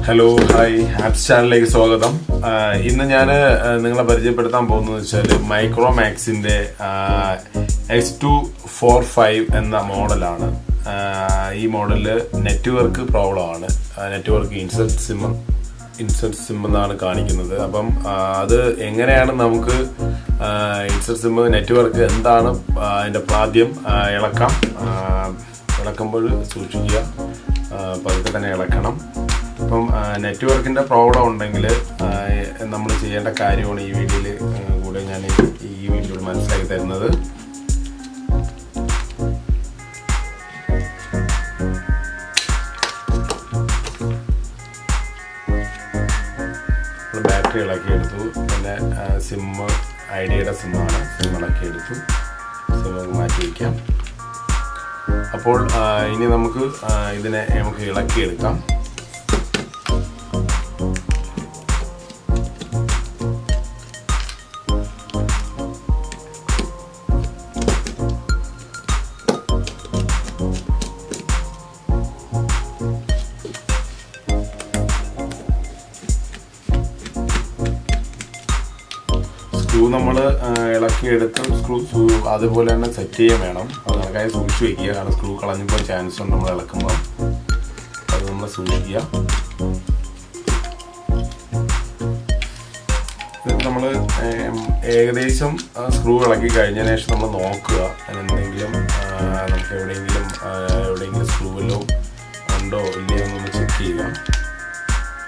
Hello hi apps ചാനലിലേക്ക് സ്വാഗതം. ഇന്ന് ഞാൻ നിങ്ങളെ പരിചയപ്പെടുത്താൻ പോകുന്നത് വെച്ചാൽ മൈക്രോമാക്സിൻ്റെ x245 എന്ന മോഡലാണ്. ഈ മോഡലിൽ നെറ്റ്വർക്ക് പ്രോബ്ലമാണ്. നെറ്റ്വർക്ക് ഇൻസെർട്ട് സിം എന്നാണ് കാണിക്കുന്നത്. അപ്പം അത് എങ്ങനെയാണ് നമുക്ക് ഇൻസെർട്ട് സിം നെറ്റ്വർക്ക് എന്താണ് അതിൻ്റെ ആദ്യം ഇളക്കുമ്പോൾ സൂക്ഷിക്കുക, പതുക്കെ തന്നെ ഇളക്കണം. അപ്പം നെറ്റ്വർക്കിൻ്റെ പ്രോബ്ലം ഉണ്ടെങ്കിൽ നമ്മൾ ചെയ്യേണ്ട കാര്യമാണ് ഈ വീഡിയോയിൽ കൂടെ ഞാൻ ഈ വീഡിയോയിൽ മനസ്സിലാക്കി തരുന്നത്. ബാറ്ററി ഇളക്കിയെടുത്തു, പിന്നെ സിം ഐഡിയയുടെ സിമ്മാണ്. സിം ഇളക്കിയെടുത്തു, സിം മാറ്റി വയ്ക്കാം. അപ്പോൾ ഇനി നമുക്ക് ഇതിനെ ഇളക്കിയെടുക്കാം. സ്ക്രൂ നമ്മൾ ഇളക്കിയെടുത്ത് സ്ക്രൂ അതുപോലെ തന്നെ സെറ്റ് ചെയ്യാൻ വേണം. അത് കണക്കായി സൂക്ഷിച്ച് വയ്ക്കുക, കാരണം സ്ക്രൂ കളഞ്ഞപ്പോൾ ചാൻസ് ഉണ്ട് നമ്മൾ ഇളക്കുമ്പോൾ. അത് നമ്മൾ സൂക്ഷിക്കുക. നമ്മൾ ഏകദേശം സ്ക്രൂ ഇളക്കി കഴിഞ്ഞതിന് ശേഷം നമ്മൾ നോക്കുക, അതിനെന്തെങ്കിലും നമുക്ക് എവിടെയെങ്കിലും സ്ക്രൂവിലോ ഉണ്ടോ ഇല്ലയോ എന്നൊന്ന് ചെക്ക് ചെയ്യുക.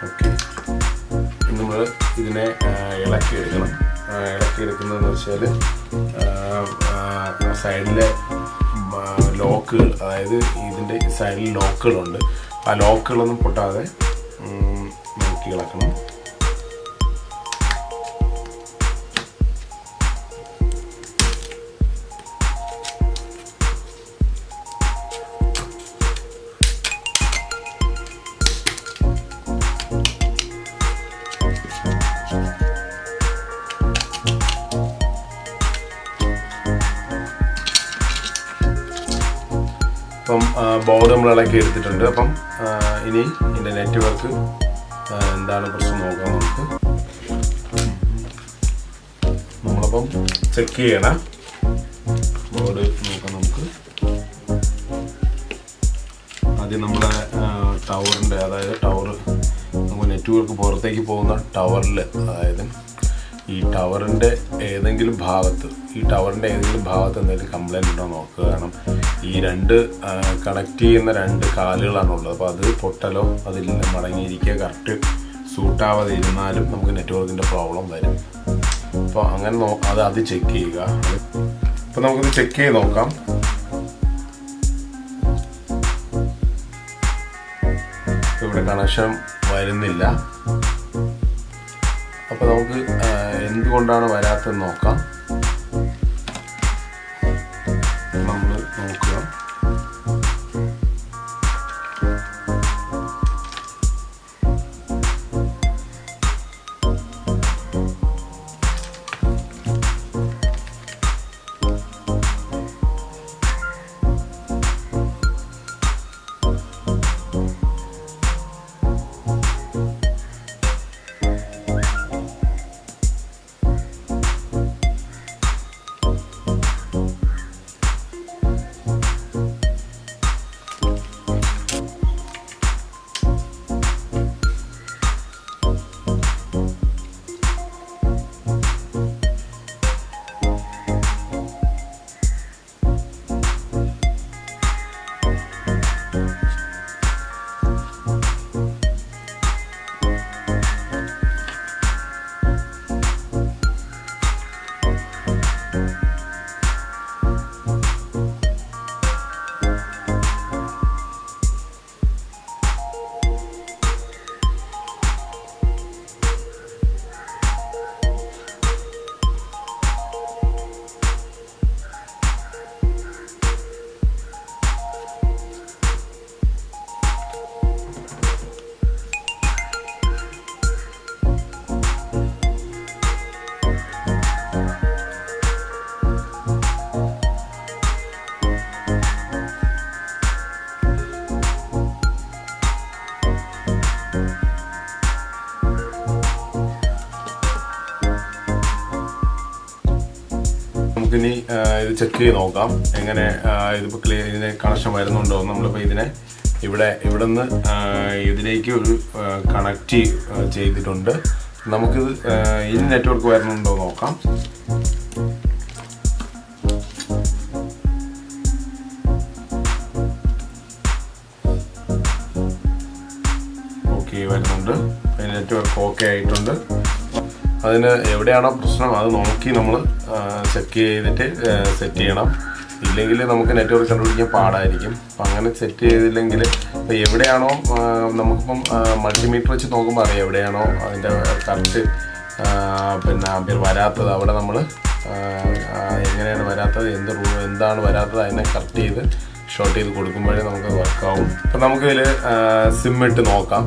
ഓക്കെ, നമ്മൾ ഇതിനെ ഇളക്കിയെടുക്കണം. ഇളക്കിയെടുക്കുന്നതെന്ന് വെച്ചാൽ സൈഡിലെ ലോക്കുകൾ, അതായത് ഇതിൻ്റെ സൈഡിൽ ലോക്കുകളുണ്ട്, ആ ലോക്കുകളൊന്നും പൊട്ടാതെ നോക്കി ഇളക്കണം. അപ്പം ബോർഡ് നമ്മൾ ഇളക്കി എടുത്തിട്ടുണ്ട്. അപ്പം ഇനി ഇതിൻ്റെ നെറ്റ്വർക്ക് എന്താണ് പ്രശ്നം നോക്കാം. നമ്മളപ്പം ചെക്ക് ചെയ്യണം. ബോർഡ് നോക്കാം നമുക്ക്. ആദ്യം നമ്മുടെ ടവറിൻ്റെ, അതായത് നമുക്ക് നെറ്റ്വർക്ക് പുറത്തേക്ക് പോകുന്ന ടവറിൽ, അതായത് ഈ ടവറിൻ്റെ ഏതെങ്കിലും ഭാഗത്ത് എന്തെങ്കിലും കംപ്ലൈൻറ്റ് ഉണ്ടോ നോക്കുക. കാരണം ഈ കണക്ട് ചെയ്യുന്ന രണ്ട് കാലുകളാണുള്ളത്. അപ്പോൾ അത് പൊട്ടലോ അതിൽ മടങ്ങിയിരിക്കുക കറക്റ്റ് സൂട്ടാവാതെ ഇരുന്നാലും നമുക്ക് നെറ്റ്വർക്കിൻ്റെ പ്രോബ്ലം വരും. അപ്പോൾ അങ്ങനെ അത് ചെക്ക് ചെയ്യുക. അപ്പോൾ നമുക്കിത് ചെക്ക് ചെയ്ത് നോക്കാം. ഇവിടെ കണക്ഷൻ വരുന്നില്ല. അപ്പോൾ നമുക്ക് എന്തുകൊണ്ടാണ് വരാത്തതെന്ന് നോക്കാം. നമ്മൾ നോക്കുക. നമുക്കിനി ഇത് ചെക്ക് ചെയ്ത് നോക്കാം എങ്ങനെ ഇതിപ്പോൾ ഇതിന് കണക്ഷൻ വരുന്നുണ്ടോ. നമ്മളിപ്പോൾ ഇവിടെ നിന്ന് ഇതിലേക്ക് ഒരു കണക്റ്റ് ചെയ്തിട്ടുണ്ട്. നമുക്കിത് ഇനി നെറ്റ്വർക്ക് വരുന്നുണ്ടോ നോക്കാം. ഓക്കെ, വരുന്നുണ്ട്. നെറ്റ്വർക്ക് ഓക്കെ ആയിട്ടുണ്ട്. അതിന് എവിടെയാണോ പ്രശ്നം അത് നോക്കി നമ്മൾ ചെക്ക് ചെയ്തിട്ട് സെറ്റ് ചെയ്യണം. ഇല്ലെങ്കിൽ നമുക്ക് നെറ്റ്വർക്ക് കണ്ടുപിടിക്കാൻ പാടായിരിക്കും. അപ്പം അങ്ങനെ സെറ്റ് ചെയ്തില്ലെങ്കിൽ ഇപ്പോൾ എവിടെയാണോ നമുക്കിപ്പം മൾട്ടിമീറ്റർ വെച്ച് നോക്കുമ്പോൾ അറിയാം എവിടെയാണോ അതിൻ്റെ കറക്റ്റ് ആംപിയർ വരാത്തത്. അവിടെ നമ്മൾ എങ്ങനെയാണ് വരാത്തത്, എന്താണ് വരാത്തത് അതിനെ കറക്റ്റ് ചെയ്ത് ഷോർട്ട് ചെയ്ത് കൊടുക്കുമ്പോഴേ നമുക്ക് വർക്കാവും. അപ്പം നമുക്കിതിൽ സിം ഇട്ട് നോക്കാം.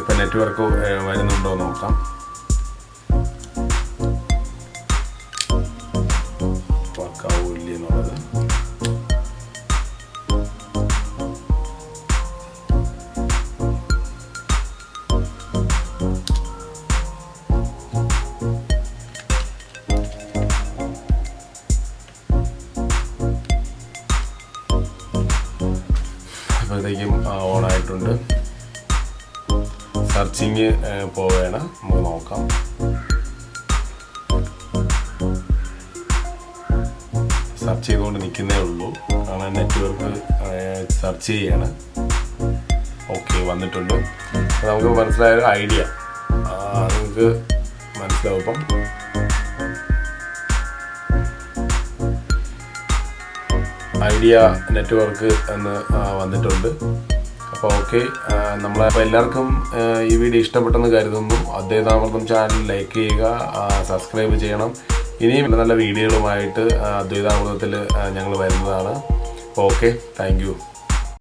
ഇപ്പം നെറ്റ്വർക്ക് വരുന്നുണ്ടോ നോക്കാം. വർക്കാവില്ല എന്നുള്ളത് അപ്പോഴത്തേക്കും ഓൺ ആയിട്ടുണ്ട്. സെർച്ചിങ് പോവുകയാണ്. നമുക്ക് നോക്കാം. സെർച്ച് ചെയ്തുകൊണ്ട് നിൽക്കുന്നേ ഉള്ളൂ. കാരണം നെറ്റ്വർക്ക് സെർച്ച് ചെയ്യാണ്. ഓക്കെ, വന്നിട്ടുണ്ട്. നമുക്ക് മനസ്സിലായ ഒരു ഐഡിയ നിങ്ങൾക്ക് മനസ്സിലാവും. ഇപ്പം ഐഡിയ നെറ്റ്വർക്ക് എന്ന് വന്നിട്ടുണ്ട്. അപ്പോൾ ഓക്കെ, നമ്മളപ്പോൾ എല്ലാവർക്കും ഈ വീഡിയോ ഇഷ്ടപ്പെട്ടെന്ന് കരുതുന്നു. അദ്വൈതാമൃതം ചാനൽ ലൈക്ക് ചെയ്യുക, സബ്സ്ക്രൈബ് ചെയ്യണം. ഇനിയും നല്ല വീഡിയോകളുമായിട്ട് അദ്വൈതാമൃതത്തിൽ ഞങ്ങൾ വരുന്നതാണ്. Okay, thank you.